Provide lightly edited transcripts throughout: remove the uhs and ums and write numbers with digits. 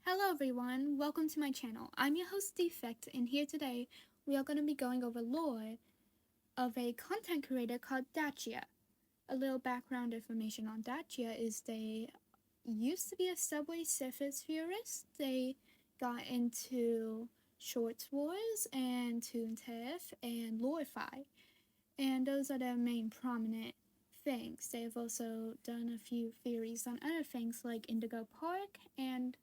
Hello everyone, welcome to my channel. I'm your host Defect, and here today we are going to be going over lore of a content creator called Datchia. A little background information on Datchia is they used to be a Subway Surfers theorist. They got into Shorts Wars and Toontiff and Lorify, and those are their main prominent things. They have also done a few theories on other things like Indigo Park, and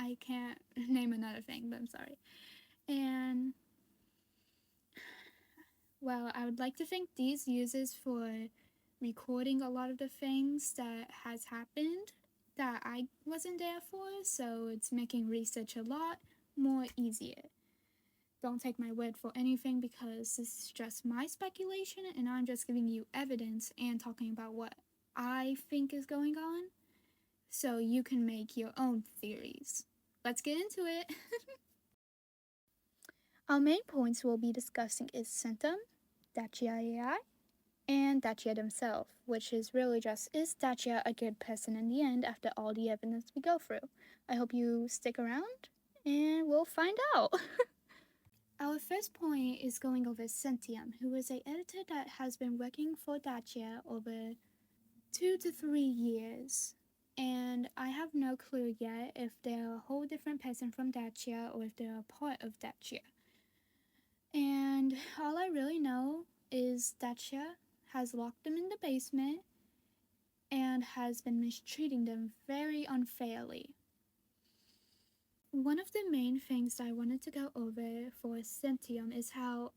I can't name another thing, but I'm sorry. And, well, I would like to thank these users for recording a lot of the things that has happened that I wasn't there for, so it's making research a lot more easier. Don't take my word for anything because this is just my speculation and I'm just giving you evidence and talking about what I think is going on so you can make your own theories. Let's get into it. Our main points we'll be discussing is Centum, datchAI, and Datchia themself, which is really just, is Datchia a good person in the end after all the evidence we go through? I hope you stick around, and we'll find out. Our first point is going over Centum, who is an editor that has been working for Datchia over 2 to 3 years. And I have no clue yet if they're a whole different person from Datchia or if they're a part of Datchia. And all I really know is Datchia has locked them in the basement and has been mistreating them very unfairly. One of the main things that I wanted to go over for Centum is how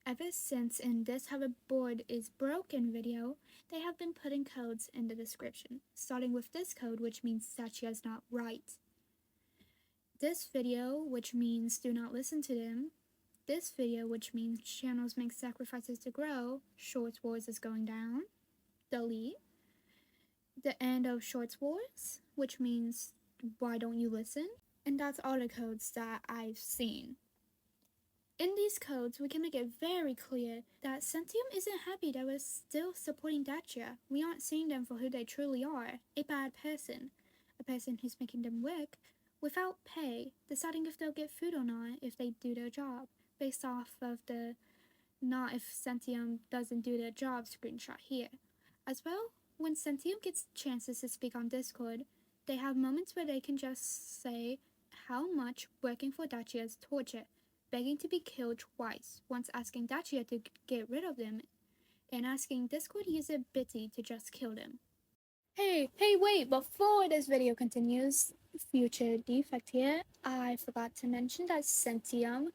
ever since in this How the Board is Broken video, they have been putting codes in the description, starting with this code, which means Datchia is not right. This video, which means do not listen to them. This video, which means channels make sacrifices to grow, Shorts Wars is going down, delete. The end of Shorts Wars, which means why don't you listen? And that's all the codes that I've seen. In these codes, we can make it very clear that Centum isn't happy that we're still supporting Datchia. We aren't seeing them for who they truly are, a bad person. A person who's making them work without pay, deciding if they'll get food or not if they do their job, based off of the not if Centum doesn't do their job screenshot here. As well, when Centum gets chances to speak on Discord, they have moments where they can just say how much working for Datchia is torture, begging to be killed twice, once asking Datchia to get rid of them, and asking Discord user Bitty to just kill them. Hey, wait, before this video continues, future defect here, I forgot to mention that Centum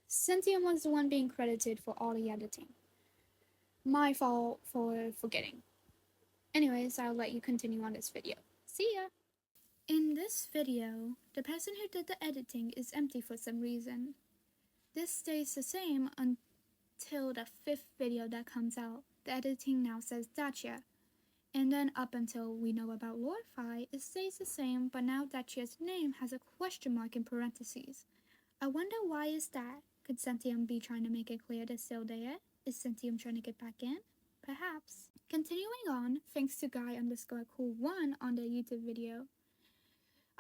was the one being credited for all the editing. My fault for forgetting. Anyways, I'll let you continue on this video. See ya! In this video, the person who did the editing is empty for some reason. This stays the same until the 5th video that comes out. The editing now says Datchia. And then up until we know about Lorify, it stays the same, but now Datchia's name has a question mark in parentheses. I wonder why is that? Could Centum be trying to make it clear they're still there? Is Centum trying to get back in? Perhaps. Continuing on, thanks to guy_cool1 on the YouTube video,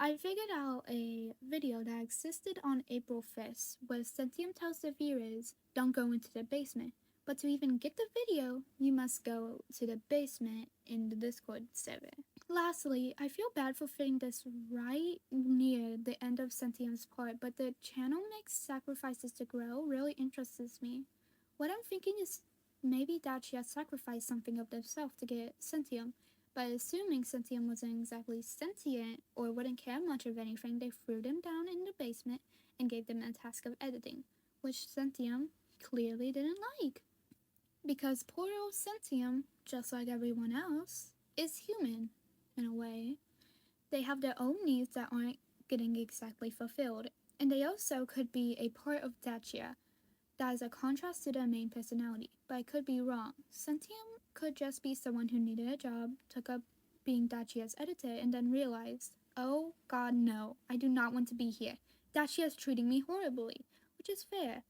I figured out a video that existed on April 5th where Centum tells the viewers, don't go into the basement, but to even get the video, you must go to the basement in the Discord server. Lastly, I feel bad for fitting this right near the end of Centum's part, but the channel makes sacrifices to grow really interests me. What I'm thinking is maybe Datchia sacrificed something of themselves to get Centum, but assuming Centum wasn't exactly sentient or wouldn't care much of anything, they threw them down in the basement and gave them a task of editing, which Centum clearly didn't like. Because poor old Centum, just like everyone else, is human, in a way. They have their own needs that aren't getting exactly fulfilled, and they also could be a part of Datchia. That is a contrast to their main personality, but I could be wrong. Centum could just be someone who needed a job, took up being Datchia's editor, and then realized, oh god no, I do not want to be here. Datchia is treating me horribly, which is fair,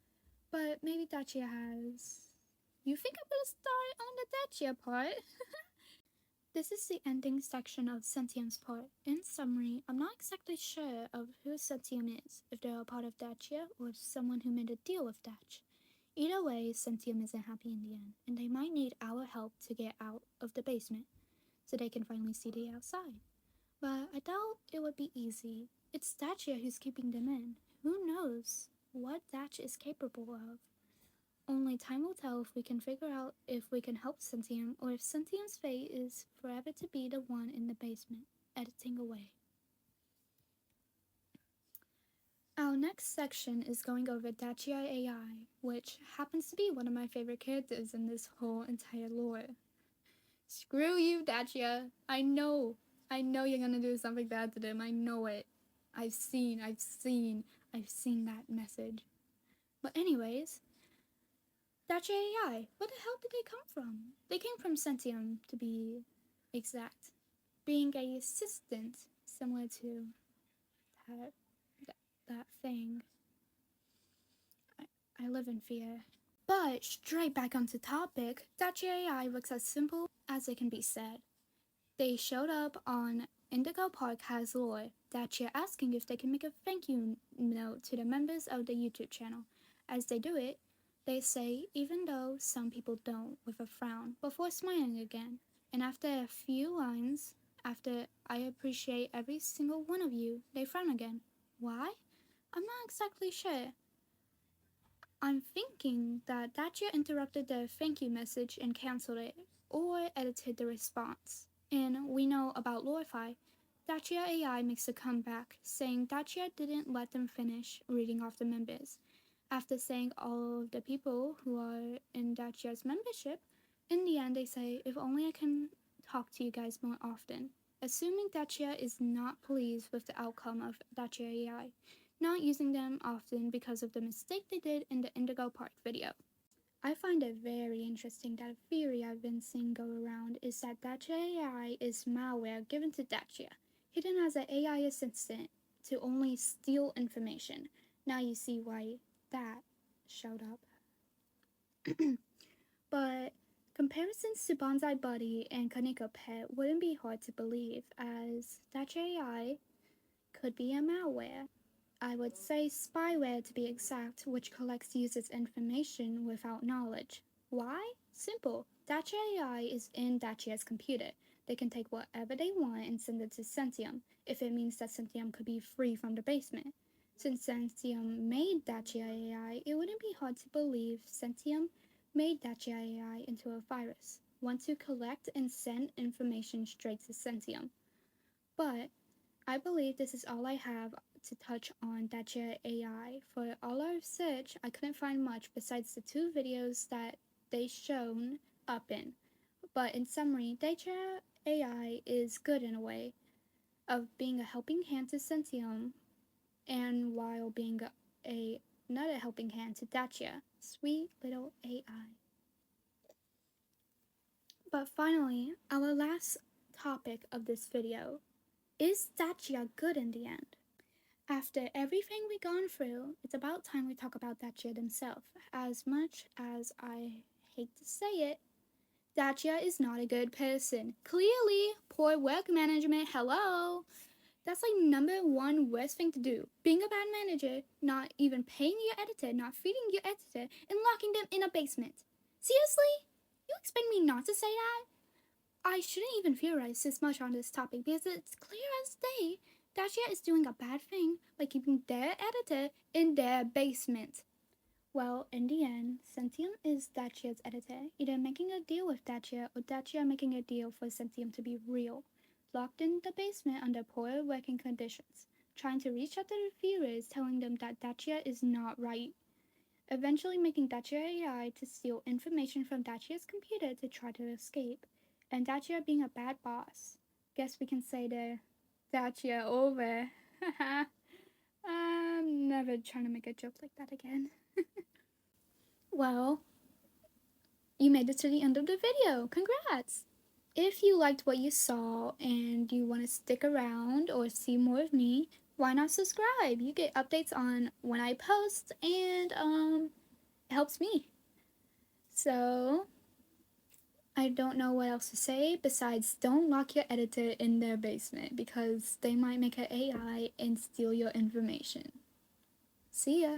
but maybe Datchia has... You think I'm gonna start on the Datchia part? This is the ending section of Centum's part. In summary, I'm not exactly sure of who Centum is, if they're a part of Datchia or someone who made a deal with Datch. Either way, Centum isn't happy in the end, and they might need our help to get out of the basement, so they can finally see the outside. But I doubt it would be easy. It's Datchia who's keeping them in. Who knows what Datch is capable of? Only time will tell if we can figure out if we can help Centum or if Centum's fate is forever to be the one in the basement, editing away. Our next section is going over datchAI, which happens to be one of my favorite characters in this whole entire lore. Screw you, Datchia. I know you're gonna do something bad to them. I know it. I've seen that message. But anyways, datchAI, where the hell did they come from? They came from Centum, to be exact. Being a assistant, similar to that thing. I live in fear. But straight back onto topic, datchAI looks as simple as it can be said. They showed up on Indigo Park has lore, Datchia asking if they can make a thank you note to the members of the YouTube channel. As they do it, they say, even though some people don't, with a frown, before smiling again. And after a few lines, after I appreciate every single one of you, they frown again. Why? I'm not exactly sure. I'm thinking that Datchia interrupted the thank you message and cancelled it, or edited the response. And we know about Lorify. datchAI makes a comeback, saying Datchia didn't let them finish reading off the members. After saying all of the people who are in Datchia's membership, in the end they say, if only I can talk to you guys more often. Assuming Datchia is not pleased with the outcome of datchAI, not using them often because of the mistake they did in the Indigo Park video. I find it very interesting that a theory I've been seeing go around is that datchAI is malware given to Datchia, hidden as an AI assistant to only steal information. Now you see why that showed up. But comparisons to Bonsai Buddy and Kaneko Pet wouldn't be hard to believe, as datchAI could be a malware. I would say spyware to be exact, which collects users' information without knowledge. Why? Simple. datchAI is in Datchia's computer. They can take whatever they want and send it to Centum, if it means that Centum could be free from the basement. Since Centum made datchAI, it wouldn't be hard to believe Centum made datchAI into a virus, one to collect and send information straight to Centum. But I believe this is all I have to touch on datchAI. For all our search, I couldn't find much besides the 2 videos that they shown up in. But in summary, datchAI is good in a way of being a helping hand to Centum and while being another helping hand to Datchia. Sweet little AI. But finally, our last topic of this video. Is Datchia good in the end? After everything we've gone through, it's about time we talk about Datchia themself. As much as I hate to say it, Datchia is not a good person. Clearly, poor work management, hello! That's like #1 worst thing to do. Being a bad manager, not even paying your editor, not feeding your editor, and locking them in a basement. Seriously? You expect me not to say that? I shouldn't even theorize this much on this topic because it's clear as day Datchia is doing a bad thing by keeping their editor in their basement. Well, in the end, Centum is Datchia's editor, either making a deal with Datchia or Datchia making a deal for Centum to be real, locked in the basement under poor working conditions, trying to reach out to the viewers telling them that Datchia is not right, eventually making datchAI to steal information from Datchia's computer to try to escape, and Datchia being a bad boss. Guess we can say the Datchia over. I'm never trying to make a joke like that again. Well, you made it to the end of the video. Congrats! If you liked what you saw and you want to stick around or see more of me, why not subscribe? You get updates on when I post and it helps me. So, I don't know what else to say besides don't lock your editor in their basement because they might make an AI and steal your information. See ya!